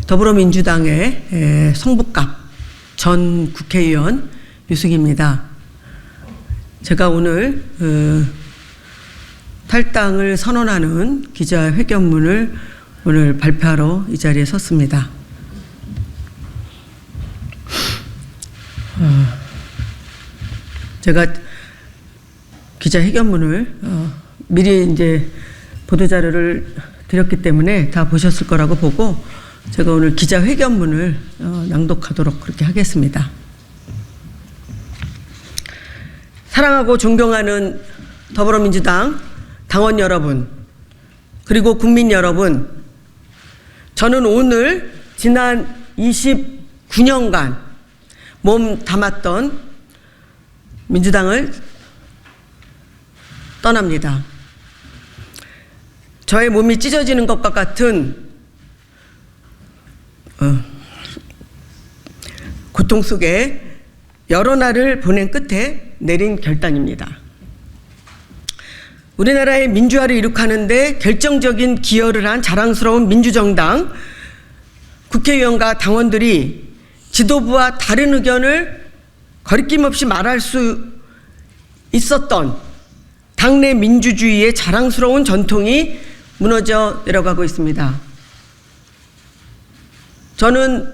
더불어민주당의 성북갑 전 국회의원 유승희입니다. 제가 오늘 탈당을 선언하는 기자회견문을 오늘 발표하러 이 자리에 섰습니다. 제가 기자회견문을 미리 이제 보도자료를 드렸기 때문에 다 보셨을 거라고 보고 제가 오늘 기자회견문을 낭독하도록 그렇게 하겠습니다. 사랑하고 존경하는 더불어민주당 당원 여러분, 그리고 국민 여러분, 저는 오늘 지난 29년간 몸 담았던 민주당을 떠납니다. 저의 몸이 찢어지는 것과 같은 고통 속에 여러 날을 보낸 끝에 내린 결단입니다. 우리나라의 민주화를 이룩하는데 결정적인 기여를 한 자랑스러운 민주정당 국회의원과 당원들이 지도부와 다른 의견을 거리낌 없이 말할 수 있었던 당내 민주주의의 자랑스러운 전통이 무너져 내려가고 있습니다. 저는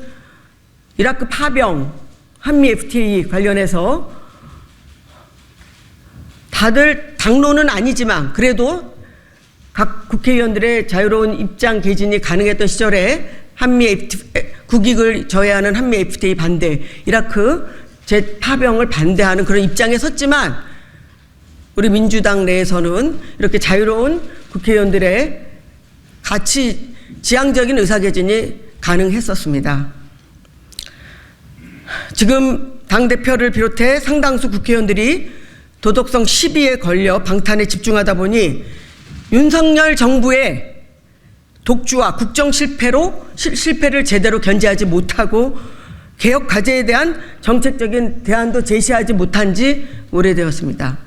이라크 파병, 한미 FTA 관련해서 다들 당론은 아니지만 그래도 각 국회의원들의 자유로운 입장 개진이 가능했던 시절에 국익을 저해하는 한미 FTA 반대, 이라크 파병을 반대하는 그런 입장에 섰지만 우리 민주당 내에서는 이렇게 자유로운 국회의원들의 같이 지향적인 의사개진이 가능했었습니다. 지금 당대표를 비롯해 상당수 국회의원들이 도덕성 시비에 걸려 방탄에 집중하다 보니 윤석열 정부의 독주와 국정 실패를 제대로 견제하지 못하고 개혁 과제에 대한 정책적인 대안도 제시하지 못한 지 오래되었습니다.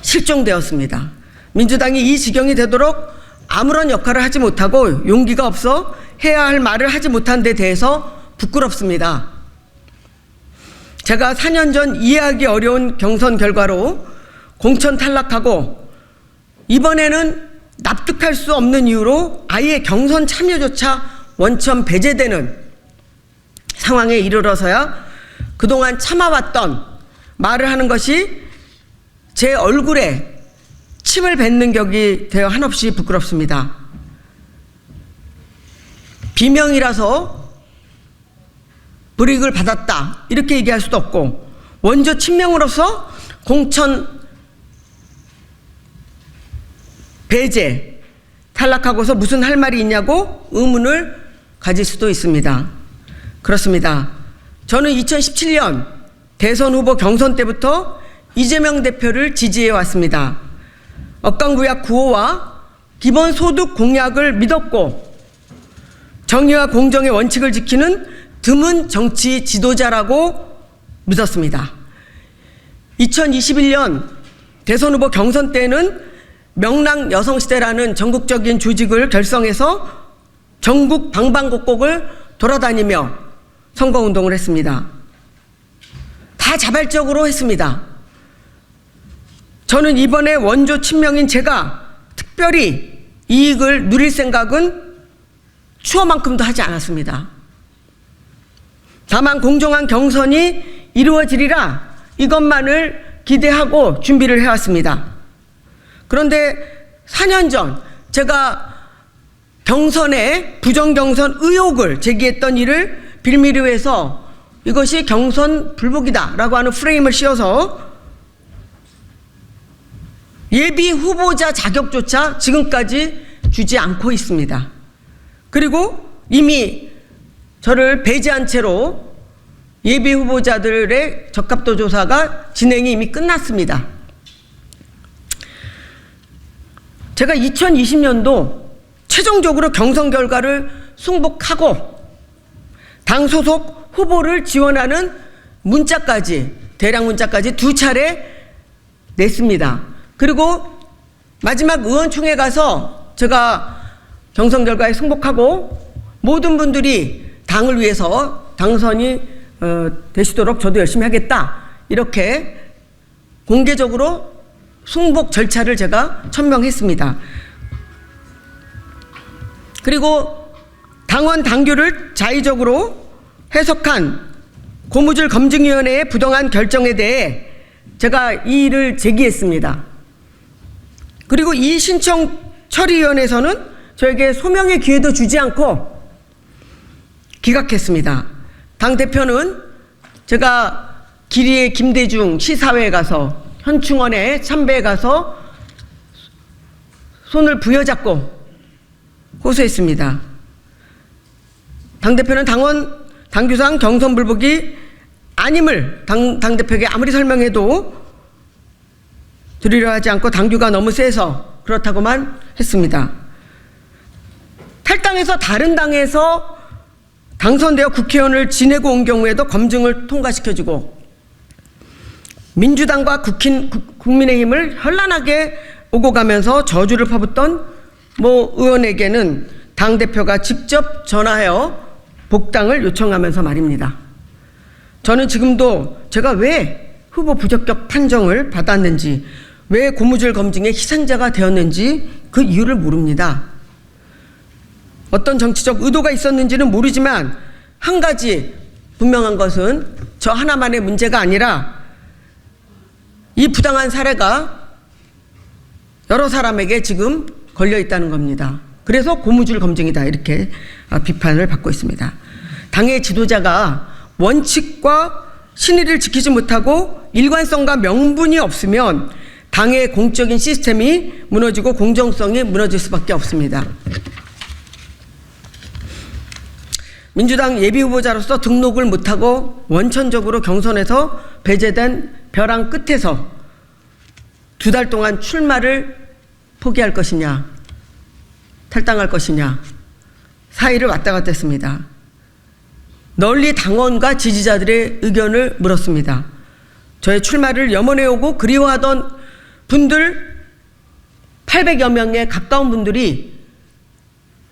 실종되었습니다. 민주당이 이 지경이 되도록 아무런 역할을 하지 못하고 용기가 없어 해야 할 말을 하지 못한 데 대해서 부끄럽습니다. 제가 4년 전 이해하기 어려운 경선 결과로 공천 탈락하고 이번에는 납득할 수 없는 이유로 아예 경선 참여조차 원천 배제되는 상황에 이르러서야 그동안 참아왔던 말을 하는 것이 제 얼굴에 침을 뱉는 격이 되어 한없이 부끄럽습니다. 비명이라서 불이익을 받았다 이렇게 얘기할 수도 없고 원조 친명으로서 공천 배제 탈락하고서 무슨 할 말이 있냐고 의문을 가질 수도 있습니다. 그렇습니다. 저는 2017년 대선 후보 경선 때부터 이재명 대표를 지지해 왔습니다. 억강구약 구호와 기본소득 공약을 믿었고 정의와 공정의 원칙을 지키는 드문 정치 지도자라고 믿었습니다. 2021년 대선 후보 경선 때는 명랑 여성시대라는 전국적인 조직을 결성해서 전국 방방곡곡을 돌아다니며 선거운동을 했습니다. 다 자발적으로 했습니다. 저는 이번에 원조 친명인 제가 특별히 이익을 누릴 생각은 추호만큼도 하지 않았습니다. 다만 공정한 경선이 이루어지리라 이것만을 기대하고 준비를 해왔습니다. 그런데 4년 전 제가 경선에 부정경선 의혹을 제기했던 일을 빌미로 해서 이것이 경선 불복이다라고 하는 프레임을 씌워서 예비 후보자 자격조차 지금까지 주지 않고 있습니다. 그리고 이미 저를 배제한 채로 예비 후보자들의 적합도 조사가 진행이 이미 끝났습니다. 제가 2020년도 최종적으로 경선 결과를 승복하고 당 소속 후보를 지원하는 문자까지, 대량 문자까지 2차례 냈습니다. 그리고 마지막 의원총회 가서 제가 경선 결과에 승복하고 모든 분들이 당을 위해서 당선이 되시도록 저도 열심히 하겠다, 이렇게 공개적으로 승복 절차를 제가 천명했습니다. 그리고 당원 당규를 자의적으로 해석한 고무줄 검증위원회의 부당한 결정에 대해 제가 이의를 제기했습니다. 그리고 이 신청 처리위원회에서는 저에게 소명의 기회도 주지 않고 기각했습니다. 당대표는 제가 기리의 김대중 시사회에 가서, 현충원에 참배에 가서 손을 부여잡고 호소했습니다. 당대표는 당규상 경선 불복이 아님을 당대표에게 아무리 설명해도 들으려 하지 않고 당규가 너무 세서 그렇다고만 했습니다. 탈당해서 다른 당에서 당선되어 국회의원을 지내고 온 경우에도 검증을 통과시켜주고, 민주당과 국민의힘을 현란하게 오고 가면서 저주를 퍼붓던 모 의원에게는 당대표가 직접 전화하여 복당을 요청하면서 말입니다. 저는 지금도 제가 왜 후보 부적격 판정을 받았는지, 왜 고무줄 검증의 희생자가 되었는지 그 이유를 모릅니다. 어떤 정치적 의도가 있었는지는 모르지만 한 가지 분명한 것은 저 하나만의 문제가 아니라 이 부당한 사례가 여러 사람에게 지금 걸려 있다는 겁니다. 그래서 고무줄 검증이다, 이렇게 비판을 받고 있습니다. 당의 지도자가 원칙과 신의를 지키지 못하고 일관성과 명분이 없으면 당의 공적인 시스템이 무너지고 공정성이 무너질 수밖에 없습니다. 민주당 예비후보자로서 등록을 못하고 원천적으로 경선에서 배제된 벼랑 끝에서 2달 동안 출마를 포기할 것이냐, 탈당할 것이냐, 사의를 왔다 갔다 했습니다. 널리 당원과 지지자들의 의견을 물었습니다. 저의 출마를 염원해오고 그리워하던 분들 800여 명에 가까운 분들이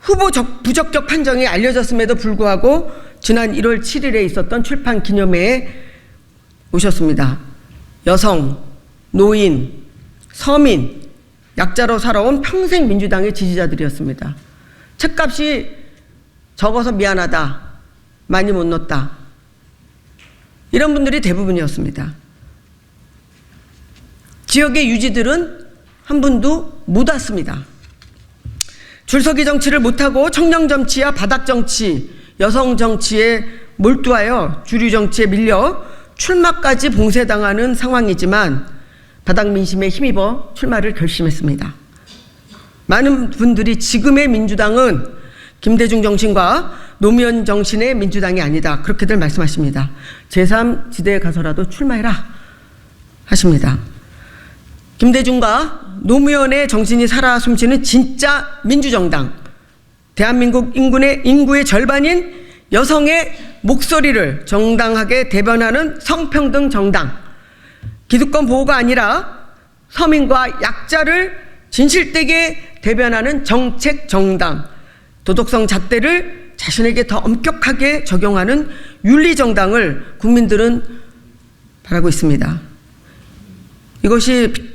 후보 부적격 판정이 알려졌음에도 불구하고 지난 1월 7일에 있었던 출판 기념회에 오셨습니다. 여성, 노인, 서민, 약자로 살아온 평생 민주당의 지지자들이었습니다. 책값이 적어서 미안하다, 많이 못 넣었다, 이런 분들이 대부분이었습니다. 지역의 유지들은 한 분도 못 왔습니다. 줄서기 정치를 못하고 청년 정치와 바닥 정치, 여성 정치에 몰두하여 주류 정치에 밀려 출마까지 봉쇄당하는 상황이지만 바닥 민심에 힘입어 출마를 결심했습니다. 많은 분들이 지금의 민주당은 김대중 정신과 노무현 정신의 민주당이 아니다, 그렇게들 말씀하십니다. 제3지대에 가서라도 출마해라 하십니다. 김대중과 노무현의 정신이 살아 숨쉬는 진짜 민주정당, 대한민국 인구의 절반인 여성의 목소리를 정당하게 대변하는 성평등 정당, 기득권 보호가 아니라 서민과 약자를 진실되게 대변하는 정책 정당, 도덕성 잣대를 자신에게 더 엄격하게 적용하는 윤리 정당을 국민들은 바라고 있습니다. 이것이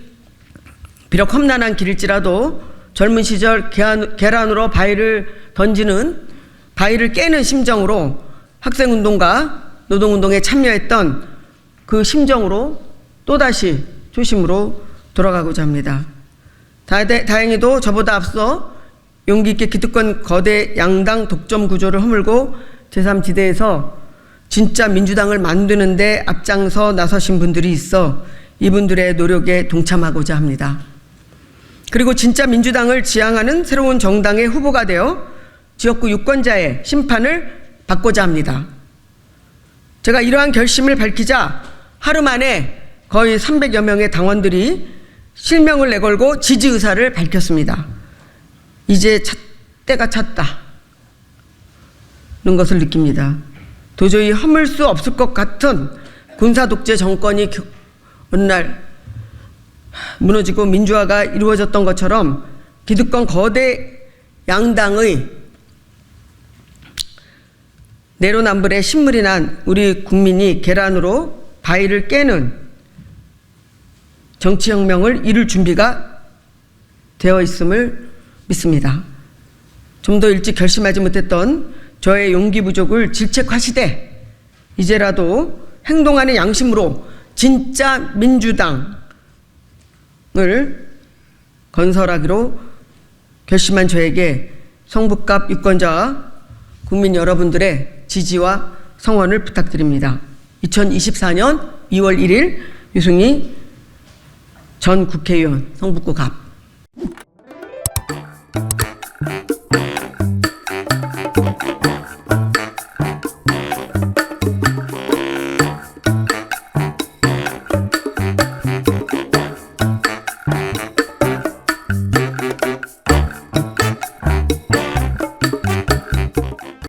비록 험난한 길일지라도 젊은 시절 계란으로 바위를 깨는 심정으로 학생운동과 노동운동에 참여했던 그 심정으로 또다시 초심으로 돌아가고자 합니다. 다행히도 저보다 앞서 용기 있게 기득권 거대 양당 독점 구조를 허물고 제3지대에서 진짜 민주당을 만드는 데 앞장서 나서신 분들이 있어 이분들의 노력에 동참하고자 합니다. 그리고 진짜 민주당을 지향하는 새로운 정당의 후보가 되어 지역구 유권자의 심판을 받고자 합니다. 제가 이러한 결심을 밝히자 하루 만에 거의 300여 명의 당원들이 실명을 내걸고 지지 의사를 밝혔습니다. 이제 때가 찼다는 것을 느낍니다. 도저히 허물 수 없을 것 같은 군사독재 정권이 어느 날 무너지고 민주화가 이루어졌던 것처럼 기득권 거대 양당의 내로남불에 신물이 난 우리 국민이 계란으로 바위를 깨는 정치혁명을 이룰 준비가 되어 있음을 믿습니다. 좀 더 일찍 결심하지 못했던 저의 용기 부족을 질책하시되 이제라도 행동하는 양심으로 진짜 민주당을 건설하기로 결심한 저에게 성북갑 유권자 국민 여러분들의 지지와 성원을 부탁드립니다. 2024년 2월 1일 유승희 전 국회의원 성북구 갑.